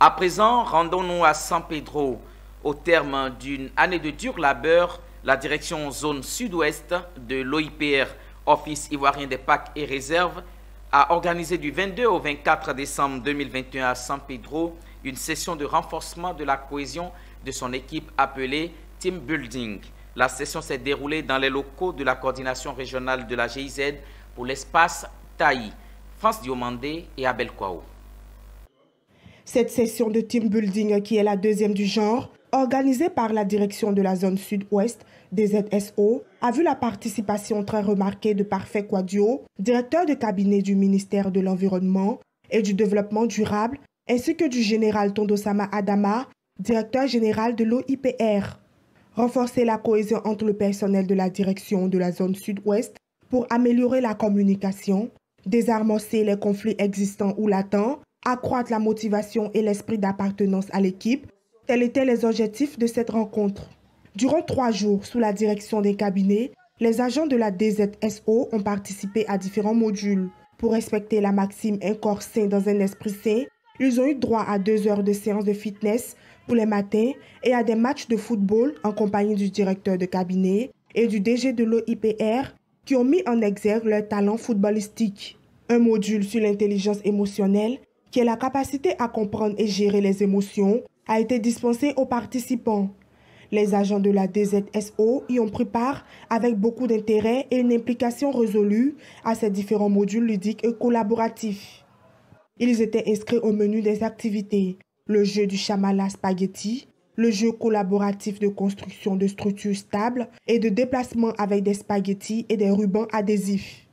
À présent, rendons-nous à San Pedro. Au terme d'une année de dur labeur, la direction zone sud-ouest de l'OIPR, Office ivoirien des parcs et réserves, a organisé du 22 au 24 décembre 2021 à San Pedro une session de renforcement de la cohésion de son équipe appelée Team Building. La session s'est déroulée dans les locaux de la coordination régionale de la GIZ pour l'espace Taï. France Diomandé et Abel Kouao. Cette session de team building, qui est la deuxième du genre, organisée par la direction de la zone sud-ouest des ZSO, a vu la participation très remarquée de Parfait Quadio, directeur de cabinet du ministère de l'Environnement et du Développement durable, ainsi que du général Tondosama Adama, directeur général de l'OIPR. Renforcer la cohésion entre le personnel de la direction de la zone sud-ouest pour améliorer la communication, désarmer les conflits existants ou latents, accroître la motivation et l'esprit d'appartenance à l'équipe, tels étaient les objectifs de cette rencontre. Durant 3 jours, sous la direction des cabinets, les agents de la DZSO ont participé à différents modules. Pour respecter la maxime « un corps sain dans un esprit sain », ils ont eu droit à 2 heures de séance de fitness pour les matins et à des matchs de football en compagnie du directeur de cabinet et du DG de l'OIPR qui ont mis en exergue leur talent footballistique. Un module sur l'intelligence émotionnelle, qui est la capacité à comprendre et gérer les émotions, a été dispensé aux participants. Les agents de la DZSO y ont pris part avec beaucoup d'intérêt et une implication résolue à ces différents modules ludiques et collaboratifs. Ils étaient inscrits au menu des activités: le jeu du chamala spaghetti, le jeu collaboratif de construction de structures stables et de déplacement avec des spaghettis et des rubans adhésifs.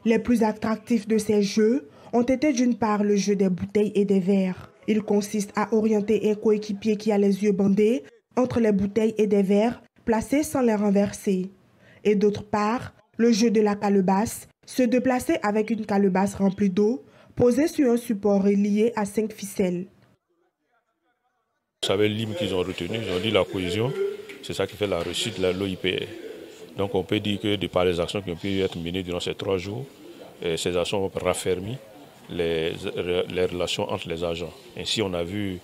Les plus attractifs de ces jeux ont été d'une part le jeu des bouteilles et des verres. Il consiste à orienter un coéquipier qui a les yeux bandés entre les bouteilles et des verres placés sans les renverser. Et d'autre part, le jeu de la calebasse, se déplacer avec une calebasse remplie d'eau posée sur un support relié à 5 ficelles. Vous savez l'hymne qu'ils ont retenu, ils ont dit la cohésion, c'est ça qui fait la réussite de l'OIPR. Donc on peut dire que de par les actions qui ont pu être menées durant ces 3 jours, ces actions ont raffermi les relations entre les agents. Ainsi, on a vu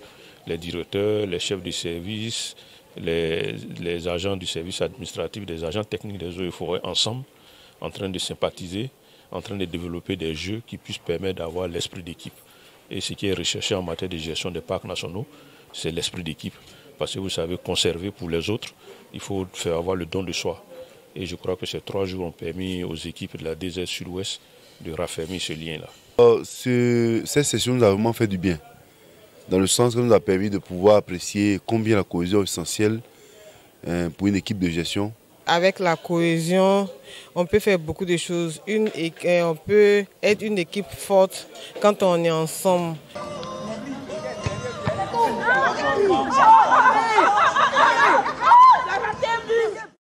les directeurs, les chefs du service, les agents du service administratif, les agents techniques des eaux et forêts ensemble, en train de sympathiser, en train de développer des jeux qui puissent permettre d'avoir l'esprit d'équipe. Et ce qui est recherché en matière de gestion des parcs nationaux, c'est l'esprit d'équipe. Parce que vous savez, conserver pour les autres, il faut faire avoir le don de soi. Et je crois que ces 3 jours ont permis aux équipes de la DZ Sud-Ouest de raffermir ce lien-là. Cette session nous a vraiment fait du bien, dans le sens que nous a permis de pouvoir apprécier combien la cohésion est essentielle pour une équipe de gestion. Avec la cohésion, on peut faire beaucoup de choses. On peut être une équipe forte quand on est ensemble.